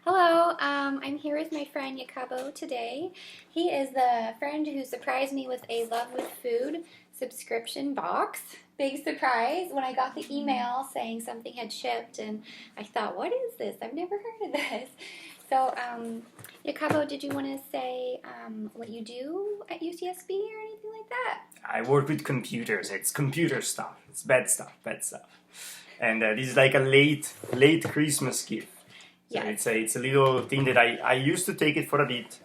Hello, I'm here with my friend Jacopo today. He is the friend who surprised me with a Love with Food subscription box. Big surprise when I got the email saying something had shipped, and I thought, what is this? I've never heard of this. So, Jacopo, did you want to say what you do at UCSB or anything like that? I work with computers. It's computer stuff. It's bad stuff. And this is like a late Christmas gift. So Yes. it's a little thing that I used to take it for a bit,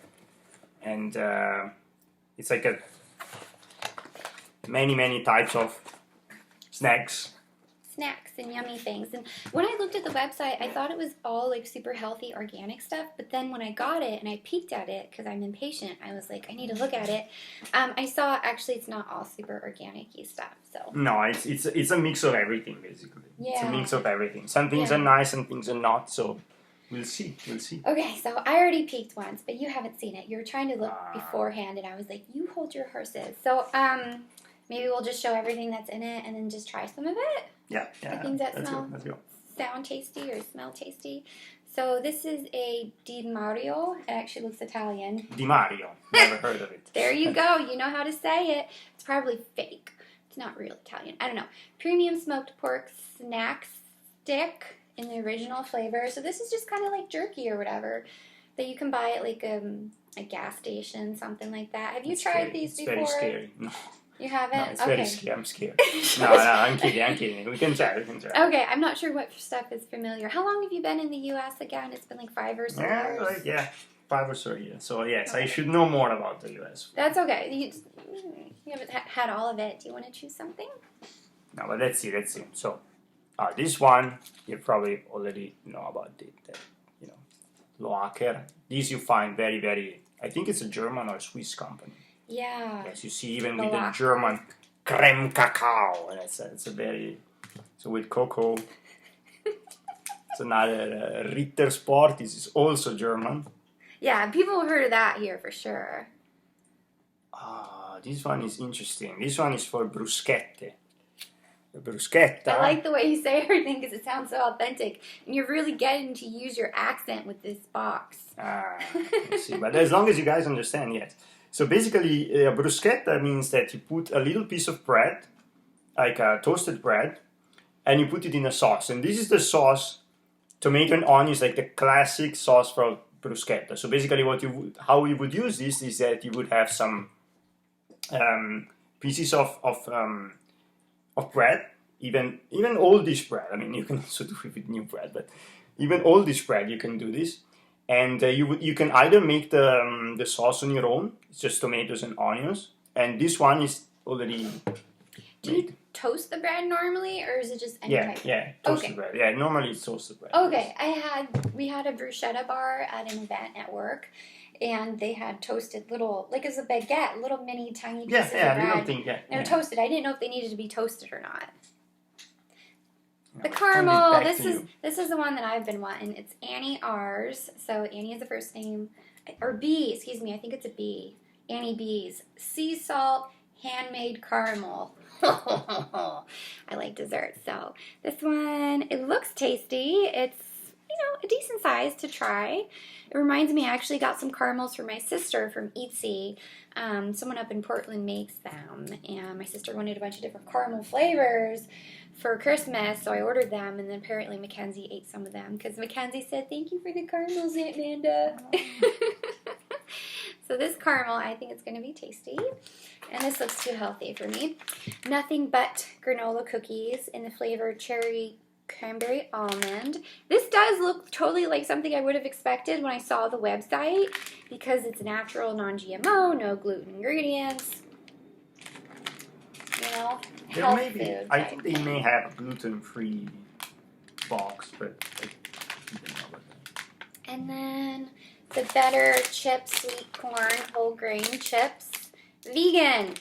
and it's like a many types of snacks. Snacks and yummy things. And when I looked at the website, I thought it was all like super healthy organic stuff. But then when I got it and I peeked at it because I'm impatient, I was like, I need to look at it. I saw actually it's not all super organic-y stuff. So No, it's a mix of everything basically. yeah, It's a mix of everything. Some things are nice, some things are not. So we'll see. Okay, so I already peeked once, but you haven't seen it. You were trying to look beforehand, and I was like, you hold your horses. So maybe we'll just show everything that's in it and then just try some of it. Yeah. The things that Let's go. sound tasty or smell tasty. So this is a Di Mario. It actually looks Italian. Di Mario. Never heard of it. There you go. You know how to say it. It's probably fake. It's not real Italian. I don't know. Premium smoked pork snack stick in the original flavor. So this is just kind of like jerky or whatever that you can buy at like a gas station, something like that. Have you tried these before? It's very scary. No. You haven't? No, it's okay. very scary. I'm scared. No, I'm kidding. We can try. Okay, I'm not sure what stuff is familiar. How long have you been in the U.S. again? It's been like 5 or so years? 5 or so years. So yes, okay. I should know more about the U.S. That's okay. You haven't had all of it. Do you want to choose something? No, but let's see. So, this one, you probably already know about it. Loacker. This you find very, I think it's a German or Swiss company. Yeah. Yes, you see even with the German creme cacao. And so with cocoa. It's another Ritter Sport. This is also German. Yeah, people have heard of that here for sure. This one is interesting. This one is for bruschette. The bruschetta. I like the way you say everything because it sounds so authentic. And you're really getting to use your accent with this box. Let's see. But as long as you guys understand, yes. So basically, a bruschetta means that you put a little piece of bread, like a toasted bread, and you put it in a sauce. And this is the sauce, tomato and onions, like the classic sauce for bruschetta. So basically, how you would use this is that you would have some pieces of bread, even oldish bread. I mean, you can also do it with new bread, but even oldish bread, you can do this. And you can either make the sauce on your own. It's just tomatoes and onions. And this one is already Do you toast the bread normally, or is it just any type? Yeah, toasted bread. Yeah, normally it's toasted bread. Okay, we had a bruschetta bar at an event at work, and they had toasted little, like as a baguette, little mini tiny pieces of bread. Little thing, They were toasted. I didn't know if they needed to be toasted or not. The caramel. This is the one that I've been wanting. It's Annie R's. So Annie is the first name, or B. Excuse me. I think it's a B. Annie B's sea salt handmade caramel. I like desserts, so this one, it looks tasty. It's a decent size to try. It reminds me, I actually got some caramels for my sister from Etsy. Someone up in Portland makes them, and my sister wanted a bunch of different caramel flavors for Christmas, so I ordered them, and then apparently Mackenzie ate some of them, because Mackenzie said, thank you for the caramels, Aunt Amanda. So this caramel, I think it's going to be tasty, and this looks too healthy for me. Nothing but granola cookies in the flavor cherry cranberry almond. This does look totally like something I would have expected when I saw the website, because it's natural, non-GMO, no gluten ingredients. Health food. I think they may have a gluten-free box, but I don't know about that. And then the Better Chips sweet corn whole grain chips. Vegan.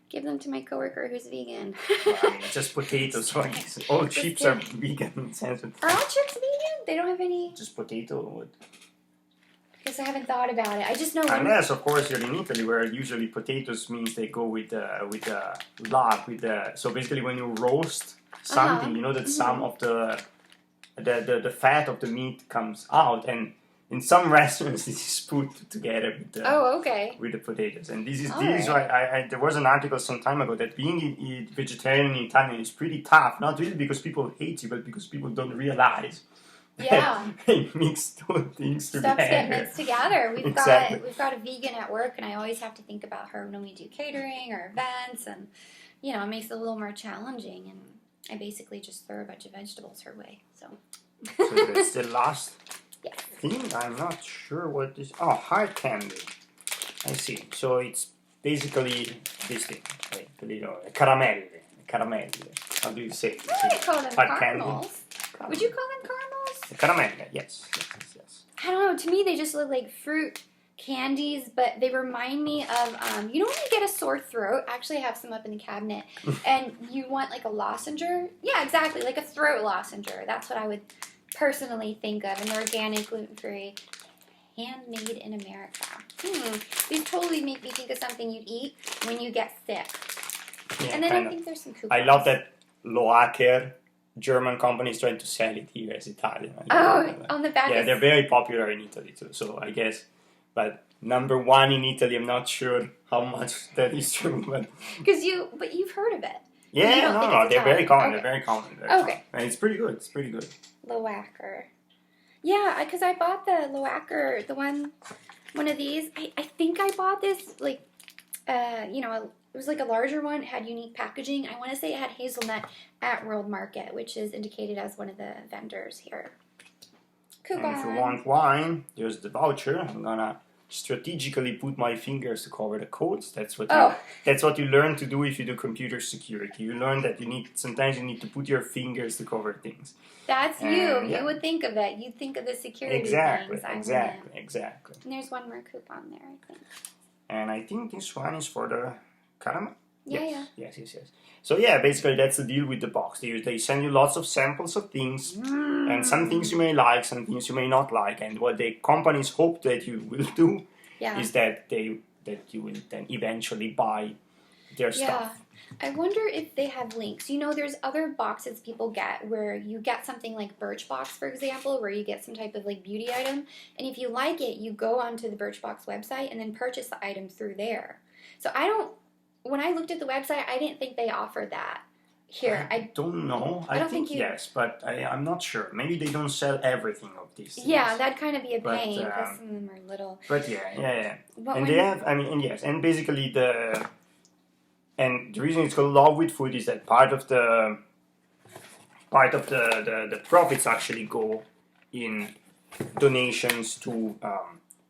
Give them to my coworker who's vegan. It's just potatoes, so I guess all chips are vegan. Are all chips vegan? They don't have any... Just potato wood. Because I haven't thought about it. I just know... Unless, of course, you're in Italy, where usually potatoes means they go with lard, so basically when you roast something, you know that some of the the fat of the meat comes out, and in some restaurants this is put together with the with the potatoes. And this is why there was an article some time ago that being vegetarian in Italian is pretty tough. Not really because people hate you, but because people don't realize. Yeah, they mix those things together. Stuffs get mixed together. We've got a vegan at work, and I always have to think about her when we do catering or events, and it makes it a little more challenging. And I basically just throw a bunch of vegetables her way. So that's the last thing. I'm not sure what this. Oh, hard candy. I see. So it's basically this thing, like the little caramelle. How do you say it? I would call them hard caramels. Candy. Would you call them caramels? Caramelle, yes. I don't know. To me, they just look like fruit candies, but they remind me of, when you get a sore throat, actually I have some up in the cabinet, and you want like a lozenge? Yeah, exactly, like a throat lozenge. That's what I would personally think of, an organic, gluten-free, handmade in America. These totally make me think of something you'd eat when you get sick. Yeah, and then I think there's some coupons. I love that Loacker German company is trying to sell it here as Italian. On the back. Yeah, they're very popular in Italy too. So I guess, but number one in Italy, I'm not sure how much that is true, but you've heard of it. Yeah, no, they're very common. Okay. They're very common. Okay, and it's pretty good. Loacker. Yeah, because I bought the Loacker, one of these. I think I bought this it was like a larger one. It had unique packaging. I want to say it had hazelnut at World Market, which is indicated as one of the vendors here. Coupon. And if you want wine, there's the voucher. I'm gonna strategically put my fingers to cover the codes. That's what you learn to do if you do computer security. You learn that sometimes you need to put your fingers to cover things. That's you. Yeah. You would think of it. You'd think of the security things. Exactly. And there's one more coupon there, I think. And I think this one is for the caramel. Yeah. Yes. So yeah, basically that's the deal with the box. They send you lots of samples of things, and some things you may like, some things you may not like. And what the companies hope that you will do is that you will then eventually buy their stuff. I wonder if they have links. There's other boxes people get where you get something like Birchbox, for example, where you get some type of like beauty item, and if you like it, you go onto the Birchbox website and then purchase the item through there. So when I looked at the website, I didn't think they offered that here. I don't know. I think yes, but I'm not sure. Maybe they don't sell everything of these things. Yeah, that'd kind of be a pain because some of them are little. But yeah. And they have, and basically the reason it's called Love with Food is that part of the profits actually go in donations to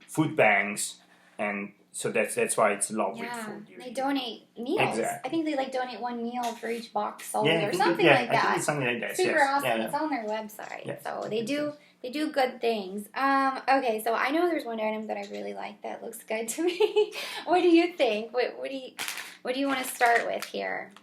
food banks, and so that's why it's Love with Food. They donate meals. Exactly. I think they donate one meal for each box sold or something like that. I think it's something like that. Super awesome. It's on their website. Yes. So they do good things. Okay, so I know there's one item that I really like that looks good to me. What do you think? What do you want to start with here?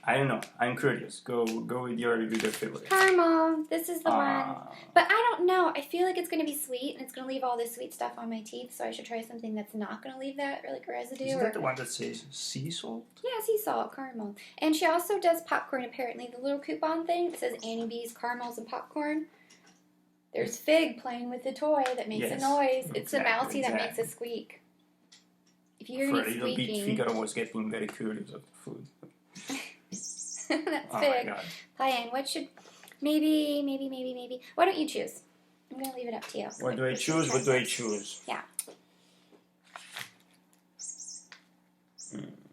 I don't know. I'm curious. Go with your favorite. Caramel. This is the one. But I don't know. I feel like it's going to be sweet, and it's going to leave all this sweet stuff on my teeth, so I should try something that's not going to leave that like residue. Is that the one that says sea salt? Yeah, sea salt, caramel. And she also does popcorn, apparently. The little coupon thing says Annie B's caramels and popcorn. There's Fig playing with the toy that makes a noise. It's a mousy that makes a squeak. If you hear any squeaking... For a little bit, Figaro was getting very curious of the food. That's Fig. Playing. What should... Maybe. Why don't you choose? I'm going to leave it up to you. What do I choose? Yeah.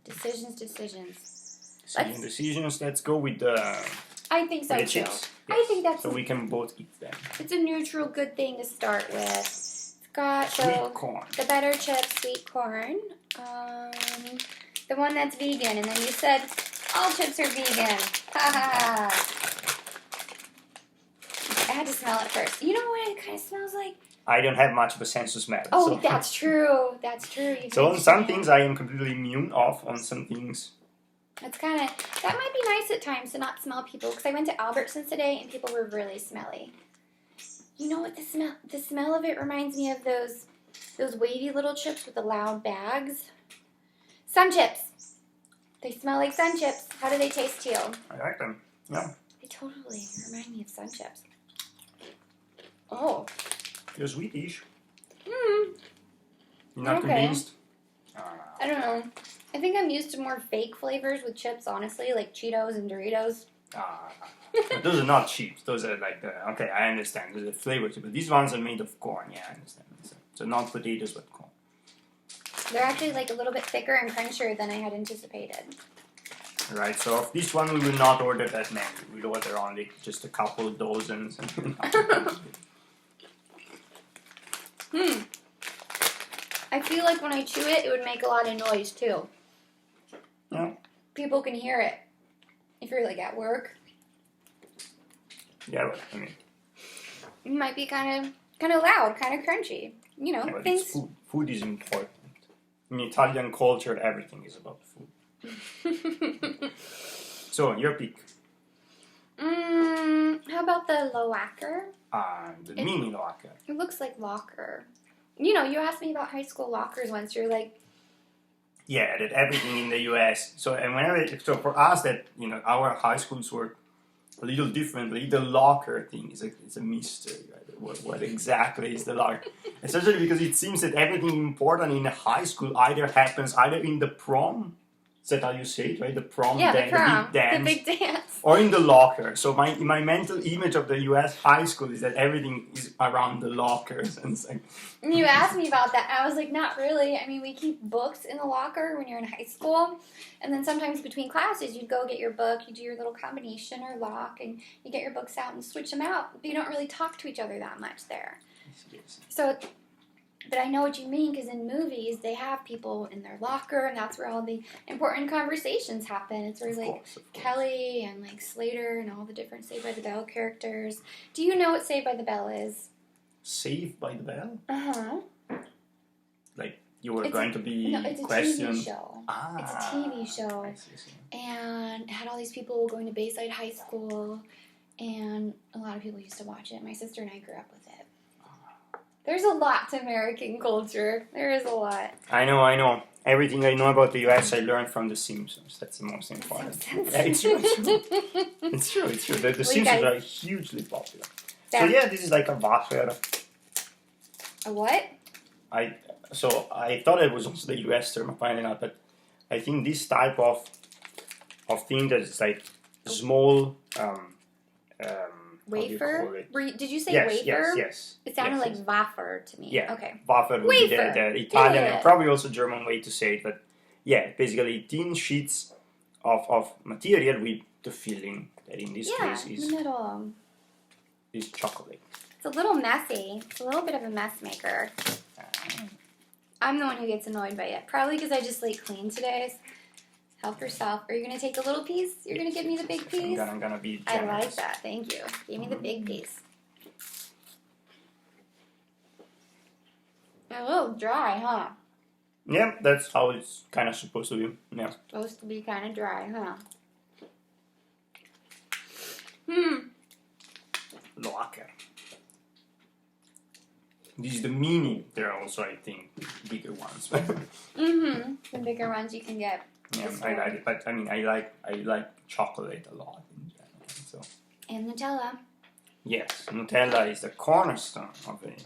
Decisions. Let's go with the... I think so, too. Chips. Yes. I think that's... So we can both eat them. It's a neutral, good thing to start with. It's got sweet corn. The better chip, sweet corn. The one that's vegan. And then you said all chips are vegan. Ha ha. I had to smell it first. You know what it kind of smells like? I don't have much of a sense of smell. Oh, so. That's true. That's true. So on some things I am completely immune of. On some things... It's kind of... That might be nice at times to not smell people. Because I went to Albertsons today and people were really smelly. You know what the smell of it reminds me of those wavy little chips with the loud bags? Sun chips. They smell like Sun chips. How do they taste to you? I like them. Yeah. They totally remind me of Sun chips. Oh. You're Swedish. Hmm. You're not convinced? I don't know. I think I'm used to more fake flavors with chips, honestly, like Cheetos and Doritos. But those are not chips. Those are like okay, I understand. Those are flavors, but these ones are made of corn. Yeah, I understand. So not potatoes, but corn. They're actually like a little bit thicker and crunchier than I had anticipated. Right. So of this one, we will not order that many. We'll order only just a couple of dozens. I feel like when I chew it, it would make a lot of noise too. Yeah. People can hear it if you're like at work. Yeah, but I mean, It might be kind of loud, kind of crunchy. You know, but things. it's food. Food is important. In Italian culture, everything is about food. So your pick. How about the loacker? The mini locker. It looks like locker. You know, you asked me about high school lockers once. You're like, yeah, that everything in the U.S. So so for us that our high schools were a little differently. The locker thing is it's a mystery. Right? What exactly is the locker? Especially because it seems that everything important in high school either happens in the prom. Is that how you say it, right? The prom, yeah, the prom, the big dance, or in the locker. So my mental image of the U.S. high school is that everything is around the lockers and so. And you asked me about that. I was like, not really. I mean, we keep books in the locker when you're in high school, and then sometimes between classes, you'd go get your book, you do your little combination or lock, and you get your books out and switch them out. But you don't really talk to each other that much there. So. But I know what you mean, because in movies, they have people in their locker, and that's where all the important conversations happen. It's where, like, Kelly and, like, Slater and all the different Saved by the Bell characters. Do you know what Saved by the Bell is? Saved by the Bell? Uh-huh. Like, you were going to be questioned? It's a TV show. Ah. It's a TV show. I see. And it had all these people going to Bayside High School, and a lot of people used to watch it. My sister and I grew up with it. There's a lot to American culture. There is a lot. I know. Everything I know about the U.S. I learned from The Simpsons. That's the most important. Yeah, it's true. It's true. The Simpsons are hugely popular. So yeah, this is like a wafer. A what? I thought it was also the U.S. term, apparently not, but I think this type of thing that is like small. Wafer? Did you say yes, wafer? Yes. It sounded like wafer to me. Yeah. Okay. Wafer would be the Italian and probably also German way to say it. But yeah, basically thin sheets of material with the filling that in this case is chocolate. It's a little messy. It's a little bit of a mess maker. I'm the one who gets annoyed by it. Probably because I just clean today. Help yourself. Are you going to take a little piece? You're going to give me the big piece? I'm going to be generous. I like that. Thank you. Give me the big piece. A little dry, huh? Yeah, that's how it's kind of supposed to be. Yeah. Supposed to be kind of dry, huh? Locker. This is the mini. There are also, I think, bigger ones. The bigger ones you can get. Yeah, I like it, but I mean, I like chocolate a lot in general. So. And Nutella. Yes, Nutella is the cornerstone of it.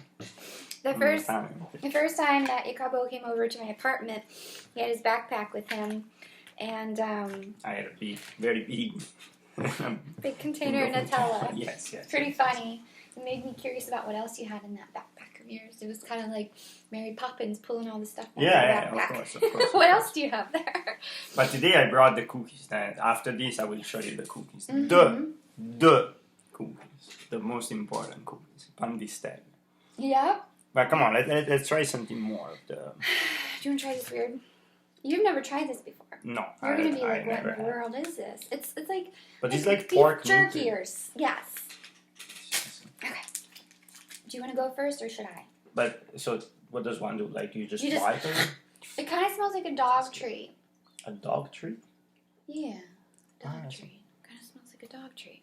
The first time that Jacopo came over to my apartment, he had his backpack with him, and I had a very big container of Nutella. Yes. Pretty funny. It made me curious about what else you had in that backpack of yours. It was kind of like Mary Poppins pulling all the stuff out of the backpack. Of course. What else do you have there? But today I brought the cookies. After this, I will show you the cookies. The cookies. The most important cookies. Pan di stelle. Yeah. But come on, let's try something more. Do you want to try this weird? You've never tried this before. No. You're going to be like, what in the world is this? It's like... But it's like pork jerky or... Yes. Okay. Do you want to go first or should I? But, so, what does one do? Like, you just bite it? It kind of smells like a dog treat. A dog treat? Yeah. Dog treat. Kind of smells like a dog treat.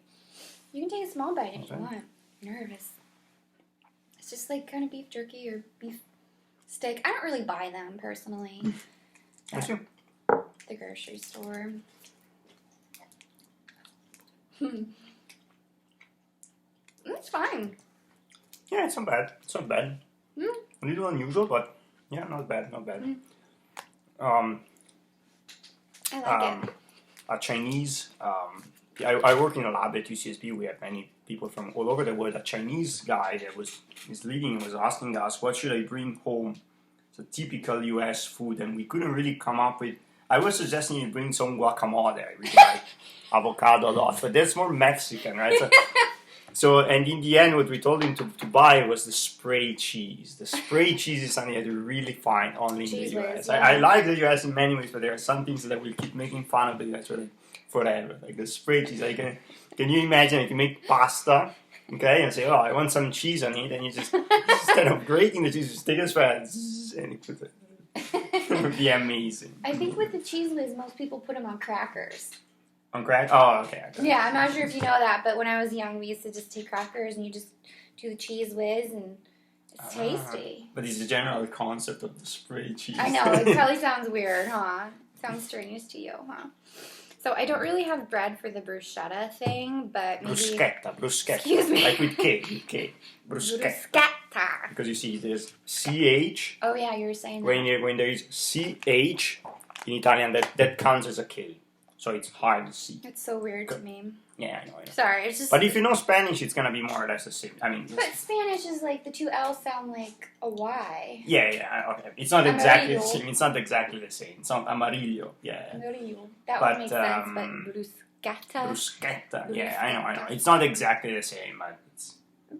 You can take a small bite if you want. I'm nervous. It's just like kind of beef jerky or beef steak. I don't really buy them personally. At the grocery store. It's fine. Yeah, it's not bad. It's not bad. A little unusual, but yeah, not bad. Not bad. I like it. A Chinese. I work in a lab at UCSB. We have many people from all over the world. A Chinese guy that is leading was asking us, "What should I bring home?" It's a typical U.S. food, and we couldn't really come up with. I was suggesting you bring some guacamole. I really like avocado a lot, but that's more Mexican, right? So, and in the end, what we told him to buy was the spray cheese. The spray cheese is something that you really find only in the US. Yeah. I like the US in many ways, but there are some things that we'll keep making fun of the US for like forever. Like the spray cheese. Like, can you imagine if you make pasta, okay, and say, oh, I want some cheese on it, and you just, instead of grating the cheese, you just take a spray and you put it. It would be amazing. I think with the cheese whiz, most people put them on crackers. On crack? Oh, okay. Yeah, I'm not sure if you know that, but when I was young, we used to just take crackers and you just do the cheese whiz, and it's tasty. But it's the general concept of the spray cheese. I know, it probably sounds weird, huh? Sounds strange to you, huh? So I don't really have bread for the bruschetta thing, but maybe... Bruschetta. Excuse me. Like with K. Bruschetta. Because you see, there's CH. Oh yeah, you were saying that. When there is CH in Italian, that counts as a K. So it's hard to see. It's so weird to me. Yeah, I know. Sorry, it's just... But if you know Spanish, it's going to be more or less the same. I mean... But Spanish is like, the two L's sound like a Y. Yeah, okay. It's not exactly the same. It's not exactly the same. It's not amarillo. Yeah. Amarillo. That would make sense, but bruschetta. Bruschetta. Yeah, I know. It's not exactly the same, but it's...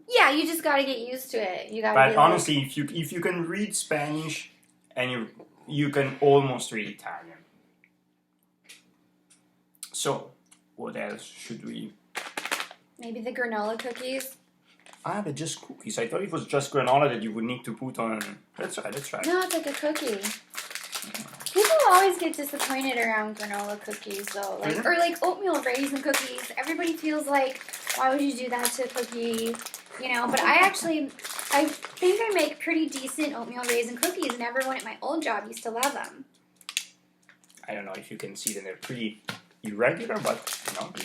Yeah, you just gotta get used to it. You gotta. But honestly, if you can read Spanish, and you can almost read Italian. So, what else should we... Maybe the granola cookies? They're just cookies. I thought it was just granola that you would need to put on... Let's try. No, it's like a cookie. People always get disappointed around granola cookies, though. Like, or like oatmeal raisin cookies. Everybody feels like, why would you do that to a cookie? You know, but I think I make pretty decent oatmeal raisin cookies, and everyone at my old job used to love them. I don't know if you can see them. They're pretty... irregular, but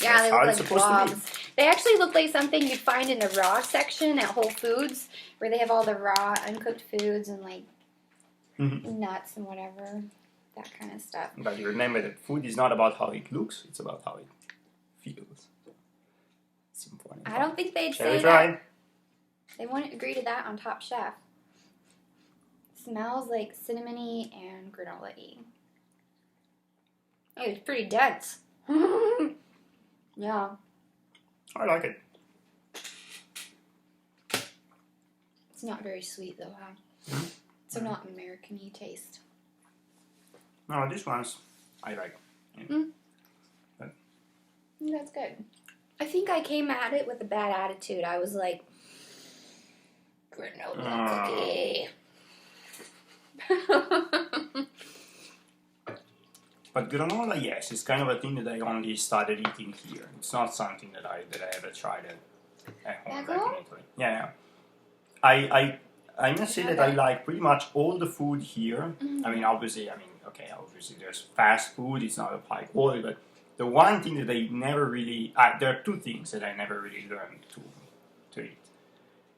yeah, they look like blobs. To be. They actually look like something you'd find in the raw section at Whole Foods, where they have all the raw, uncooked foods and like nuts and whatever, that kind of stuff. But you remember that food is not about how it looks; it's about how it feels. It's important. I don't think they'd Shall say we try? that. They wouldn't agree to that on Top Chef. Smells like cinnamony and granola-y. It's pretty dense. Yeah. I like it. It's not very sweet though, huh? So not American-y taste. No, this one's I like. Yeah. That's good. I think I came at it with a bad attitude. I was like, granola cookie. But granola, yes, it's kind of a thing that I only started eating here. It's not something that I ever tried at home back in Italy. Yeah. I must say that I like pretty much all the food here. I mean, obviously there's fast food. It's not of high quality, but the one thing that I never really there are two things that I never really learned to eat.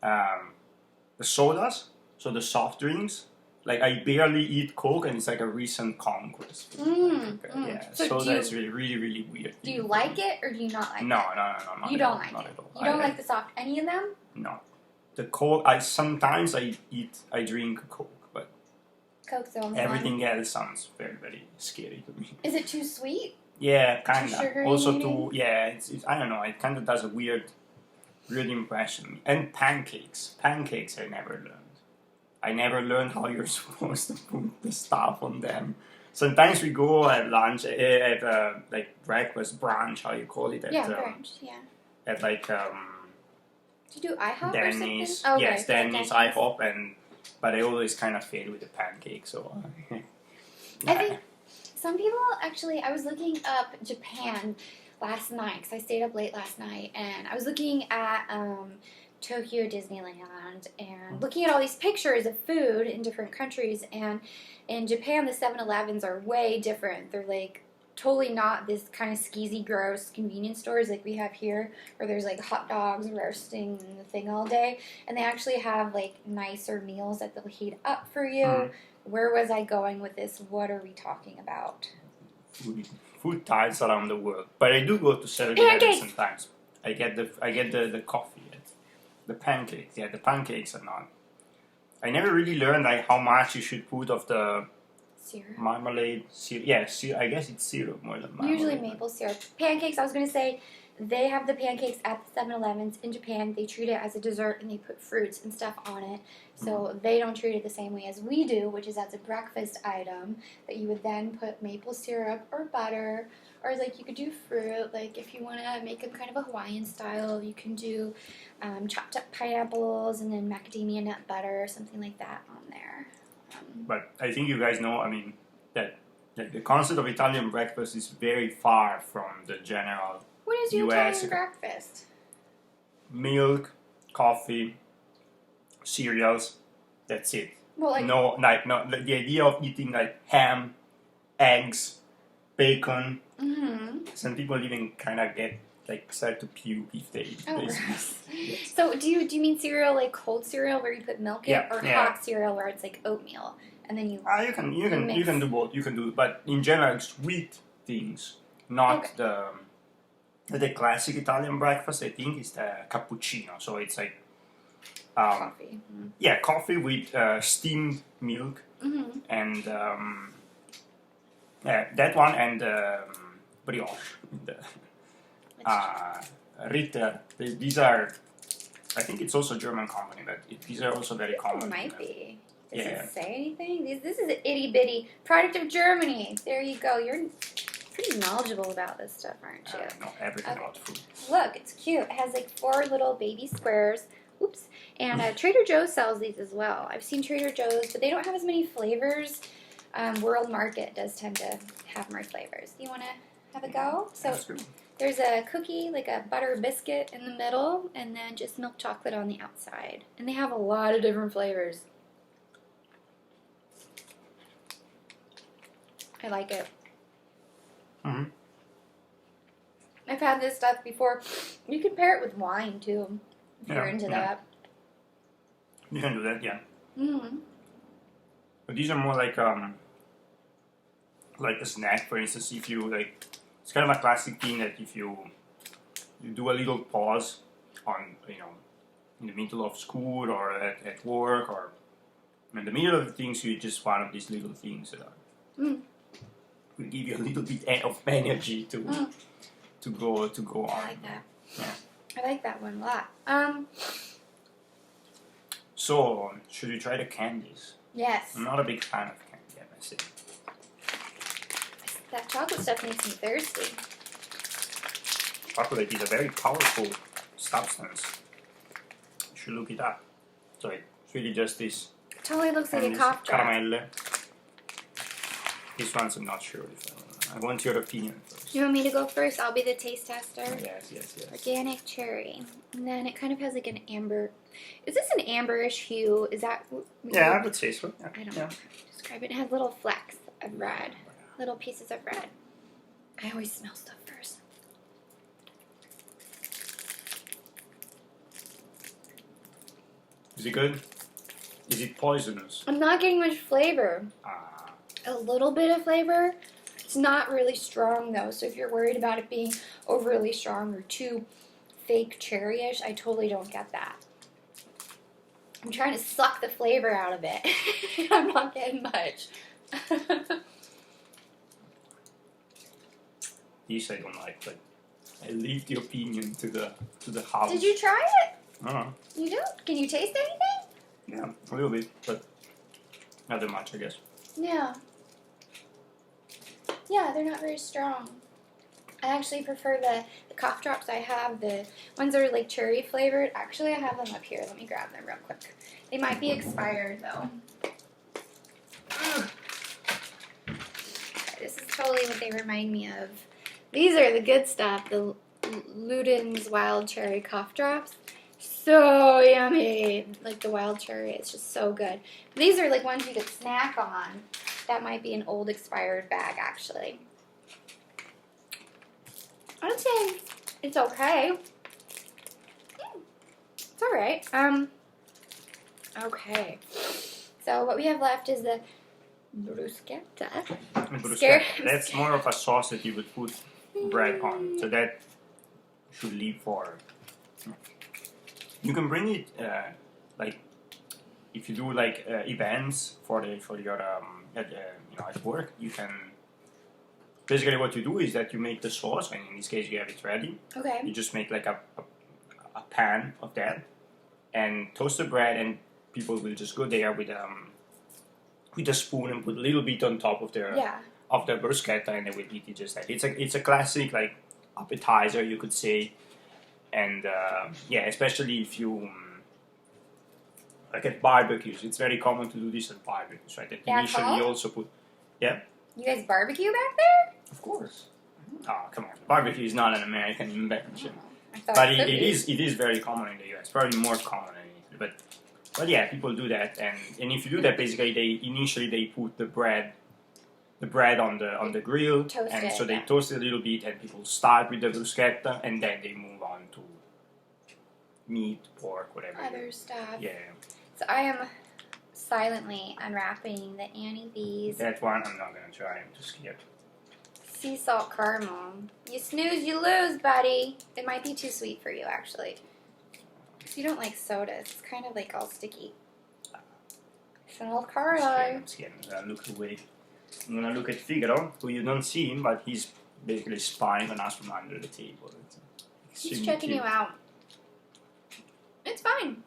The sodas, so the soft drinks. Like, I barely eat Coke, and it's like a recent conquest. Yeah, so soda is really, really, really weird. Do you like it, or do you not like it? No. You don't like it? You don't like the soft, any of them? No. The Coke, sometimes I drink Coke, but Coke's the only everything else sounds very, very scary to me. Is it too sweet? Yeah, kind Too of. sugary Also, maybe? it's I don't know, it kind of does a weird impression. And pancakes. Pancakes I never learned. I never learned how you're supposed to put the stuff on them. Sometimes we go at lunch, like breakfast, brunch, how you call it. Brunch, yeah. At like... Do you do IHOP Denny's, or something? Oh, yes, Denny's, IHOP, but I always kind of fail with the pancake, so... I think some people, actually, I was looking up Japan last night, because I stayed up late last night, and I was looking at... Tokyo Disneyland and looking at all these pictures of food in different countries, and in Japan the 7-Elevens are way different. They're like totally not this kind of skeezy, gross convenience stores like we have here, where there's like hot dogs roasting and the thing all day. And they actually have like nicer meals that they'll heat up for you. Mm. Where was I going with this? What are we talking about? Food ties around the world, but I do go to 7-Eleven sometimes. I get the coffee, the pancakes. Yeah, the pancakes are not. I never really learned like how much you should put of the syrup. Marmalade syrup. Yeah, I guess it's syrup more than marmalade. Usually maple syrup. Pancakes, I was going to say, they have the pancakes at the 7-Elevens in Japan. They treat it as a dessert and they put fruits and stuff on it. So they don't treat it the same way as we do, which is as a breakfast item that you would then put maple syrup or butter, or like you could do fruit. Like if you want to make a kind of a Hawaiian style, you can do chopped up pineapples and then macadamia nut butter or something like that on there. But I think you guys know, I mean, that the concept of Italian breakfast is very far from the general What is your US Italian breakfast? Milk, coffee, cereals, that's it. Well, like, no, the idea of eating like ham, eggs, bacon. Mm-hmm. Some people even kind of get like start to puke if they eat this. Yes. So do you mean cereal like cold cereal where you put milk in, or hot cereal where it's like oatmeal and then you? You can do both. You can do, but in general, sweet things, not the classic Italian breakfast. I think is the cappuccino. So it's like coffee. Mm-hmm. Yeah, coffee with steamed milk and that one and brioche. Ritter. These are, I think it's also a German company, but these are also very common. It might be. Does Yeah. it say anything? This is an itty bitty product of Germany. There you go. You're pretty knowledgeable about this stuff, aren't you? I know everything about food. Look, it's cute. It has like 4 little baby squares. Oops. And Trader Joe's sells these as well. I've seen Trader Joe's, but they don't have as many flavors. World Market does tend to have more flavors. You want to have a go? So there's a cookie, like a butter biscuit in the middle, and then just milk chocolate on the outside. And they have a lot of different flavors. I like it. Mm-hmm. I've had this stuff before. You can pair it with wine, too, if you're into that. You can do that, yeah. Mm-hmm. But these are more like a snack, for instance. If you like, it's kind of a classic thing that if you do a little pause on, in the middle of school or at work or in the middle of things, you just one of these little things that will give you a little bit of energy to go on. I like that. Yeah. I like that one a lot. So, should we try the candies? Yes. I'm not a big fan of candy, I must say. That chocolate stuff makes me thirsty. Chocolate is a very powerful substance. You should look it up. So it's really just this. It totally looks like a cough drop. Caramel. This one's I'm not sure if I want your opinion first. You want me to go first? I'll be the taste tester. Yes. Organic cherry. And then it kind of has like an amber. Is this an amberish hue? Is that? Yeah, I would say so. Yeah. I don't know how to describe it. It has little flecks of red. Little pieces of red. I always smell stuff first. Is it good? Is it poisonous? I'm not getting much flavor. A little bit of flavor. It's not really strong though, so if you're worried about it being overly strong or too fake cherry-ish, I totally don't get that. I'm trying to suck the flavor out of it. I'm not getting much. These I don't like, but I leave the opinion to the house. Did you try it? You don't? Can you taste anything? Yeah, a little bit, but not that much, I guess. Yeah. Yeah, they're not very strong. I actually prefer the cough drops I have. The ones that are like cherry flavored. Actually, I have them up here. Let me grab them real quick. They might be expired though. Okay, this is totally what they remind me of. These are the good stuff. The Luden's Wild Cherry Cough Drops. So yummy. Like the wild cherry. It's just so good. These are like ones you could snack on. That might be an old expired bag actually. I would say it's okay. It's alright. Okay. So what we have left is the bruschetta. That's more of a sauce that you would put bread on. So that should leave for... You can bring it, like, if you do, like, events for your, at work, you can... Basically what you do is that you make the sauce, and in this case you have it ready. Okay. You just make, like, a pan of that, and toast the bread, and people will just go there with a spoon and put a little bit on top of their bruschetta, and they will eat it just like it's a classic like appetizer, you could say, and especially if you like at barbecues, it's very common to do this at barbecues, right? That initially you also put You guys barbecue back there? Of course. Oh, come on, barbecue is not an American invention. But it is very common in the US, probably more common in Italy. But yeah, people do that, and if you do that, basically they put the bread on the grill, and so they toast it a little bit, and people start with the bruschetta, and then they move on to meat, pork, whatever. Other stuff. Yeah. So I am silently unwrapping the Annie V's. That one I'm not gonna try. I'm too scared. Sea salt caramel. You snooze, you lose, buddy. It might be too sweet for you, actually. If you don't like sodas, it's kind of like all sticky. Salt Carlo. I'm scared. I'm gonna look away. I'm gonna look at Figaro, who you don't see him, but he's basically spying on us from under the table. He's checking you out. It's fine.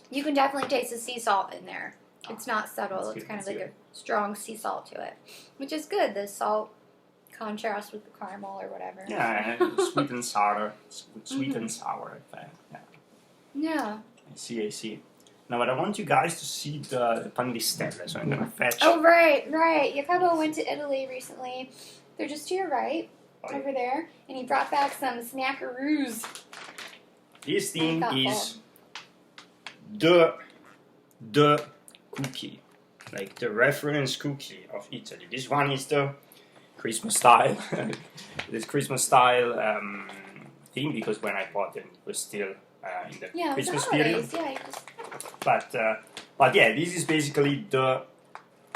You can definitely taste the sea salt in there. It's not subtle. It's kind of like a strong sea salt to it, which is good. The salt contrast with the caramel or whatever. Yeah, sweet and sour. Sweet and sour, in fact. Yeah. I see. Now, but I want you guys to see the pandistelle, so I'm gonna fetch. Oh, right. Jacopo went to Italy recently. They're just to your right, over there, and he brought back some snackaroos. This thing is the cookie, like the reference cookie of Italy. This one is the Christmas style. This Christmas style thing, because when I bought it was still in the Christmas period. But yeah, this is basically the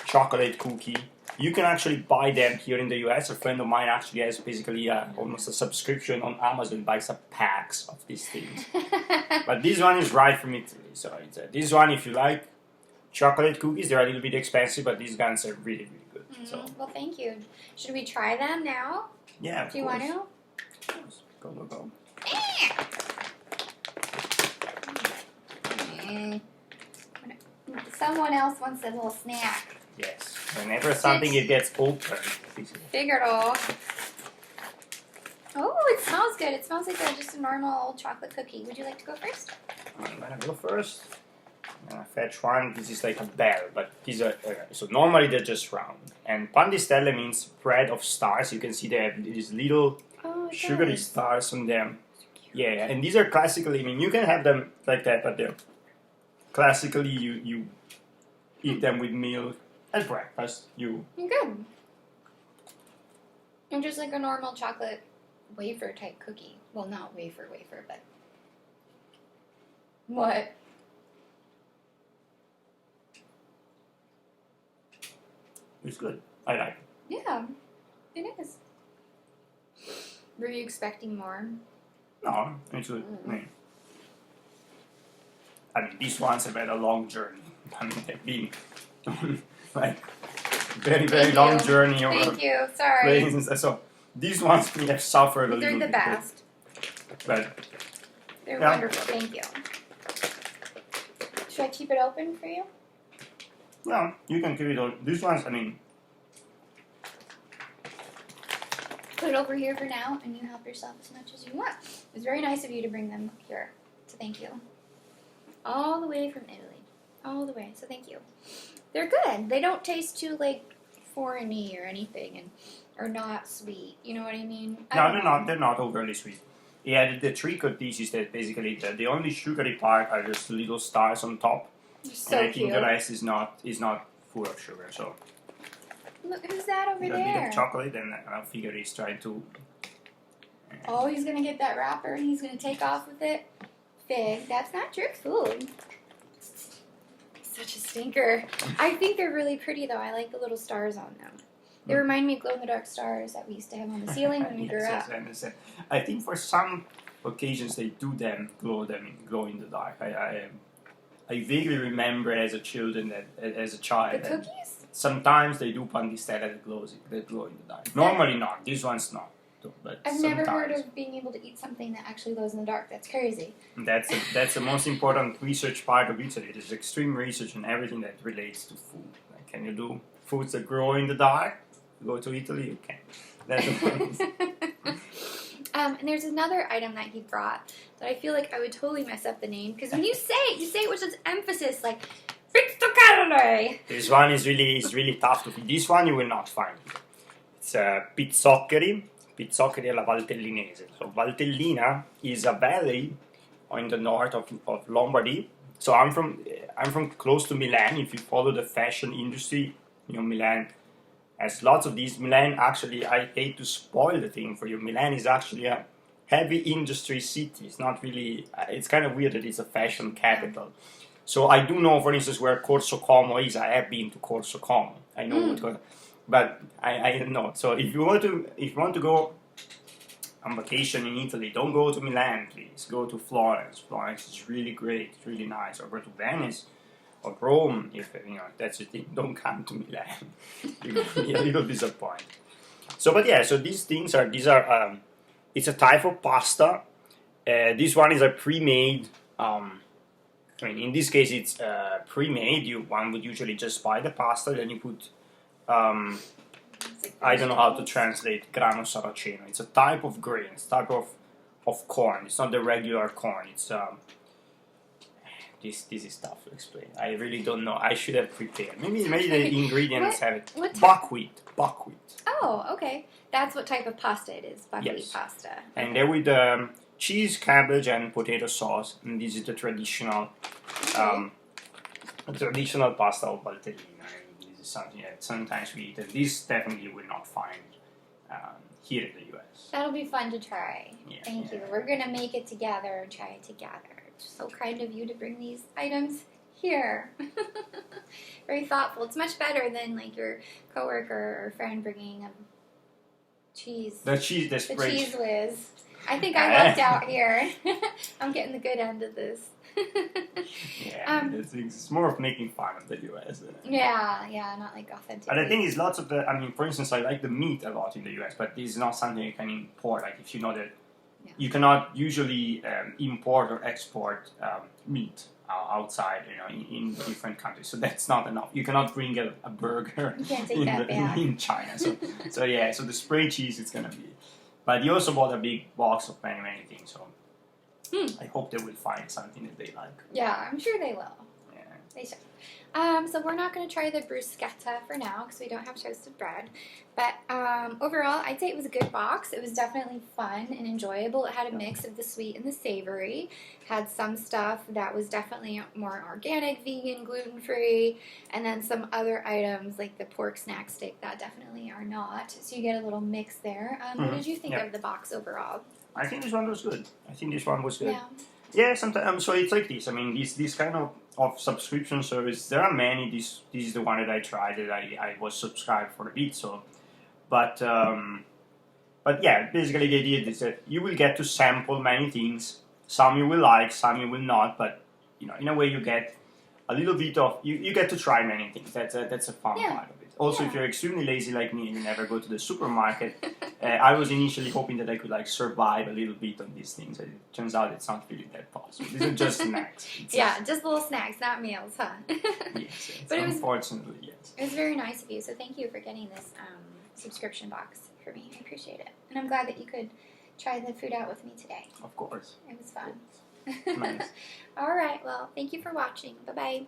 chocolate cookie. You can actually buy them here in the US. A friend of mine actually has basically almost a subscription on Amazon, buys some packs of these things. But this one is right from Italy. So it's, this one, if you like chocolate cookies, they're a little bit expensive, but these guys are really, really good. So. Well, thank you. Should we try them now? Yeah, Do you want to? Of course. Go. Someone else wants a little snack. Yes. Whenever something gets open. Figaro. Oh, it smells good. It smells like just a normal chocolate cookie. Would you like to go first? I'm gonna go first. I'm gonna fetch one. This is like a bell, but these are so normally they're just round. And pandistelle means bread of stars. You can see they have these little sugary stars on them. Yeah, and these are classically. I mean, you can have them like that, but they're classically you eat them with milk at breakfast. You're good. And just like a normal chocolate wafer type cookie. Well, not wafer, but what? It's good. I like it. Yeah, it is. Were you expecting more? No, it's good. I mean, these ones have had a long journey. I mean, they've been like very long journey over. Thank you. Sorry. Planes and stuff. So these ones may have suffered a little bit. They're the best. But they're wonderful. Thank you. Should I keep it open for you? No, you can keep it open. These ones, I mean. Put it over here for now, and you help yourself as much as you want. It was very nice of you to bring them here, so thank you. All the way from Italy. All the way, so thank you. They're good. They don't taste too, like, foreign-y or anything, or not sweet. You know what I mean? No, they're not overly sweet. Yeah, the trick of these is that basically the only sugary part are just little stars on top. So and I think the rest is not full of sugar, so. Look, who's that over there? A bit of chocolate, and I figure he's trying to Oh, he's going to get that wrapper and he's going to take off with it. Fig, that's not your food. Such a stinker. I think they're really pretty, though. I like the little stars on them. They remind me of glow-in-the-dark stars that we used to have on the ceiling when we grew up. Yes, I understand. I think for some occasions they do glow in the dark. I vaguely remember as a child The cookies? Sometimes they do pandistella that glow in the dark. Normally not. This one's not. But I've never heard of being able to eat something that actually glows in the dark. That's crazy. That's the most important research part of Italy. There's extreme research on everything that relates to food. Like, can you do foods that grow in the dark? Go to Italy, you can. That's the point. And there's another item that he brought that I feel like I would totally mess up the name, because when you say it with such emphasis, like pizza carne. This one is really tough to find. This one you will not find. It's Pizzoccheri alla Valtellinese. So Valtellina is a valley in the north of Lombardy. So I'm from close to Milan. If you follow the fashion industry, Milan has lots of these. Milan, actually, I hate to spoil the thing for you. Milan is actually a heavy industry city. It's not really. It's kind of weird that it's a fashion capital. So I do know, for instance, where Corso Como is. I have been to Corso Como. I know what. But I don't know. So if you want to go on vacation in Italy, don't go to Milan, please. Go to Florence. Florence is really great. It's really nice. Or go to Venice or Rome. If that's the thing. Don't come to Milan. You're gonna be a little disappointed. So, but yeah. So these are. It's a type of pasta. This one is a pre-made. In this case, it's pre-made. One would usually just buy the pasta, then you put. I don't know how to translate grano saraceno. It's a type of grain, it's a type of corn. It's not the regular corn. It's this is tough to explain. I really don't know. I should have prepared. Maybe the ingredients have it. Buckwheat. Oh, okay. That's what type of pasta it is. Buckwheat pasta. And they're with cheese, cabbage, and potato sauce. And this is the traditional pasta of Valtellina. Something that sometimes we eat, and this definitely you will not find here in the US. That'll be fun to try. Yeah, Thank you. We're going to make it together and try it together. It's so kind of you to bring these items here. Very thoughtful. It's much better than like your coworker or friend bringing cheese. The cheese whiz. I think I lucked out here. I'm getting the good end of this. It's more of making fun of the US. Yeah, not like authentic. But the thing is, for instance, I like the meat a lot in the US, but this is not something you can import. Like, if you know that you cannot usually import or export meat outside, in different countries. So that's not enough. You cannot bring a burger in China. So the spray cheese is gonna be. But you also bought a big box of many things. So. I hope they will find something that they like. Yeah, I'm sure they will. Yeah. They should. So we're not going to try the bruschetta for now because we don't have toasted bread. But overall, I'd say it was a good box. It was definitely fun and enjoyable. It had a mix of the sweet and the savory. It had some stuff that was definitely more organic, vegan, gluten-free, and then some other items like the pork snack stick that definitely are not. So you get a little mix there. What did you think of the box overall? I think this one was good. Yeah, sometimes. So it's like this. I mean, this kind of subscription service. There are many. This is the one that I tried. That I was subscribed for a bit. So, but yeah, basically the idea is that you will get to sample many things. Some you will like, some you will not. But in a way, you get a little bit of you get to try many things. That's a fun part of it. Also, if you're extremely lazy like me and you never go to the supermarket, I was initially hoping that I could survive a little bit on these things. It turns out it's not really that possible. These are just snacks. Just little snacks, not meals, huh? Yes, but unfortunately, yes. It was very nice of you, so thank you for getting this subscription box for me. I appreciate it. And I'm glad that you could try the food out with me today. Of course. It was fun. Nice. All right, well, thank you for watching. Bye-bye.